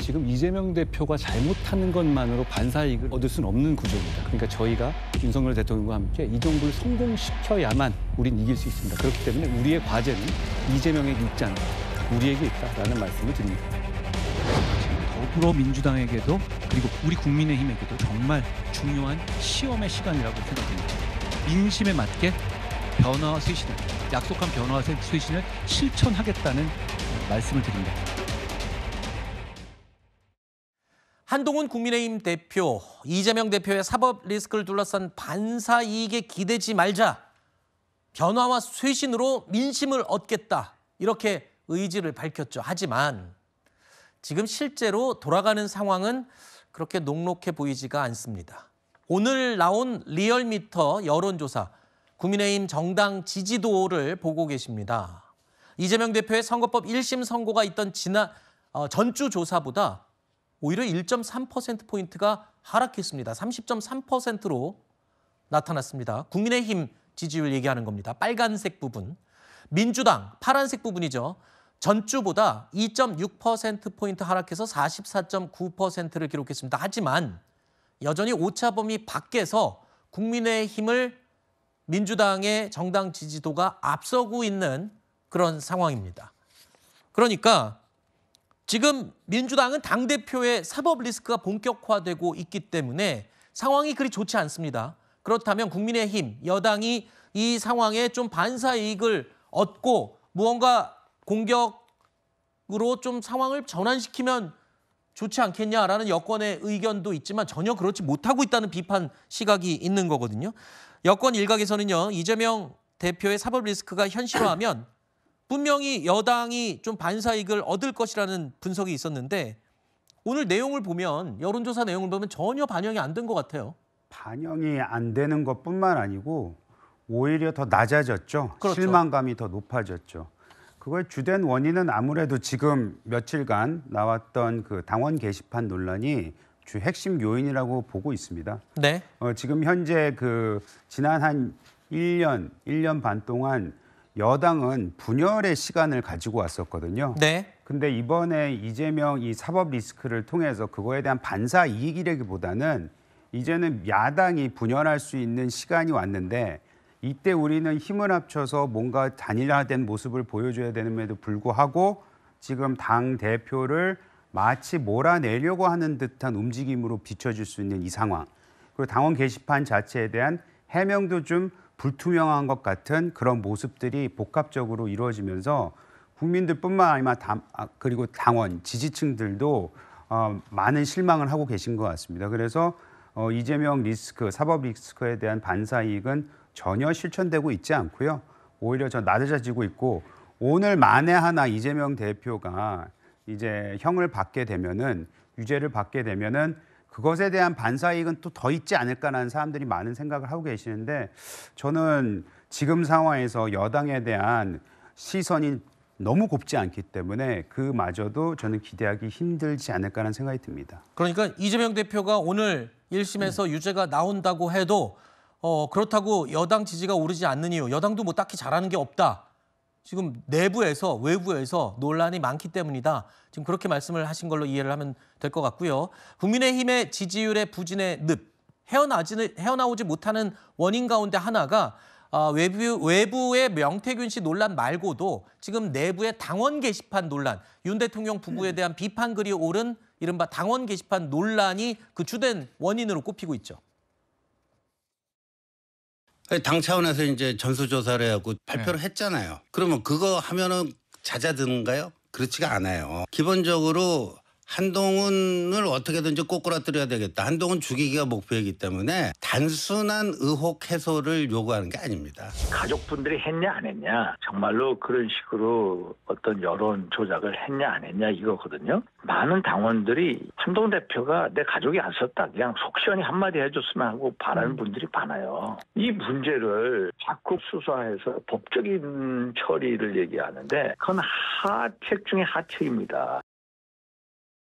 지금 이재명 대표가 잘못하는 것만으로 반사이익을 얻을 수는 없는 구조입니다. 그러니까 저희가 윤석열 대통령과 함께 이 정부를 성공시켜야만 우린 이길 수 있습니다. 그렇기 때문에 우리의 과제는 이재명에게 있지 않다, 우리에게 있다라는 말씀을 드립니다. 더불어민주당에게도 그리고 우리 국민의힘에게도 정말 중요한 시험의 시간이라고 생각합니다. 민심에 맞게 변화와 쇄신을, 약속한 변화와 쇄신을 실천하겠다는 말씀을 드립니다. 한동훈 국민의힘 대표, 이재명 대표의 사법 리스크를 둘러싼 반사 이익에 기대지 말자. 변화와 쇄신으로 민심을 얻겠다. 이렇게 의지를 밝혔죠. 하지만 지금 실제로 돌아가는 상황은 그렇게 녹록해 보이지가 않습니다. 오늘 나온 리얼미터 여론조사, 국민의힘 정당 지지도를 보고 계십니다. 이재명 대표의 선거법 1심 선고가 있던 전주 조사보다 오히려 1.3%포인트가 하락했습니다. 30.3%로 나타났습니다. 국민의힘 지지율 얘기하는 겁니다. 빨간색 부분. 민주당, 파란색 부분이죠. 전주보다 2.6%포인트 하락해서 44.9%를 기록했습니다. 하지만 여전히 오차 범위 밖에서 국민의힘을 민주당의 정당 지지도가 앞서고 있는 그런 상황입니다. 그러니까 지금 민주당은 당대표의 사법 리스크가 본격화되고 있기 때문에 상황이 그리 좋지 않습니다. 그렇다면 국민의힘, 여당이 이 상황에 좀 반사 이익을 얻고 무언가 공격으로 좀 상황을 전환시키면 좋지 않겠냐라는 여권의 의견도 있지만 전혀 그렇지 못하고 있다는 비판 시각이 있는 거거든요. 여권 일각에서는요, 이재명 대표의 사법 리스크가 현실화하면 분명히 여당이 좀 반사이익을 얻을 것이라는 분석이 있었는데 오늘 내용을 보면, 여론조사 내용을 보면 전혀 반영이 안 된 것 같아요. 반영이 안 되는 것뿐만 아니고 오히려 더 낮아졌죠. 그렇죠. 실망감이 더 높아졌죠. 그거의 주된 원인은 아무래도 지금 며칠간 나왔던 그 당원 게시판 논란이 주 핵심 요인이라고 보고 있습니다. 네. 지금 현재 그 지난 한 1년 반 동안 여당은 분열의 시간을 가지고 왔었거든요. 네. 근데 이번에 이재명 이 사법 리스크를 통해서 그거에 대한 반사 이익이라기보다는 이제는 야당이 분열할 수 있는 시간이 왔는데 이때 우리는 힘을 합쳐서 뭔가 단일화된 모습을 보여줘야 되는데도 불구하고 지금 당 대표를 마치 몰아내려고 하는 듯한 움직임으로 비춰질 수 있는 이 상황. 그리고 당원 게시판 자체에 대한 해명도 좀 불투명한 것 같은 그런 모습들이 복합적으로 이루어지면서 국민들뿐만 아니라 그리고 당원, 지지층들도 많은 실망을 하고 계신 것 같습니다. 그래서 이재명 리스크, 사법 리스크에 대한 반사 이익은 전혀 실천되고 있지 않고요. 오히려 저 낮아지고 있고 오늘 만에 하나 이재명 대표가 이제 형을 받게 되면은, 유죄를 받게 되면은 그것에 대한 반사이익은 또 더 있지 않을까라는 사람들이 많은 생각을 하고 계시는데 저는 지금 상황에서 여당에 대한 시선이 너무 곱지 않기 때문에 그마저도 저는 기대하기 힘들지 않을까라는 생각이 듭니다. 그러니까 이재명 대표가 오늘 1심에서 유죄가 나온다고 해도 그렇다고 여당 지지가 오르지 않는 이유, 여당도 뭐 딱히 잘하는 게 없다. 지금 내부에서 외부에서 논란이 많기 때문이다. 지금 그렇게 말씀을 하신 걸로 이해를 하면 될 것 같고요. 국민의힘의 지지율의 부진의 늪, 헤어나오지 못하는 원인 가운데 하나가 외부의 명태균 씨 논란 말고도 지금 내부의 당원 게시판 논란, 윤 대통령 부부에 대한 비판글이 오른 이른바 당원 게시판 논란이 그 주된 원인으로 꼽히고 있죠. 당 차원에서 이제 전수조사를 하고 발표를 했잖아요. 그러면 그거 하면은 잦아드는가요? 그렇지가 않아요. 기본적으로 한동훈을 어떻게든지 꼬꾸라뜨려야 되겠다. 한동훈 죽이기가 목표이기 때문에 단순한 의혹 해소를 요구하는 게 아닙니다. 가족분들이 했냐 안 했냐, 정말로 그런 식으로 어떤 여론 조작을 했냐 안 했냐 이거거든요. 많은 당원들이 한동훈 대표가 내 가족이 안 썼다, 그냥 속 시원히 한마디 해줬으면 하고 바라는 분들이 많아요. 이 문제를 자꾸 수사해서 법적인 처리를 얘기하는데 그건 하책 중에 하책입니다.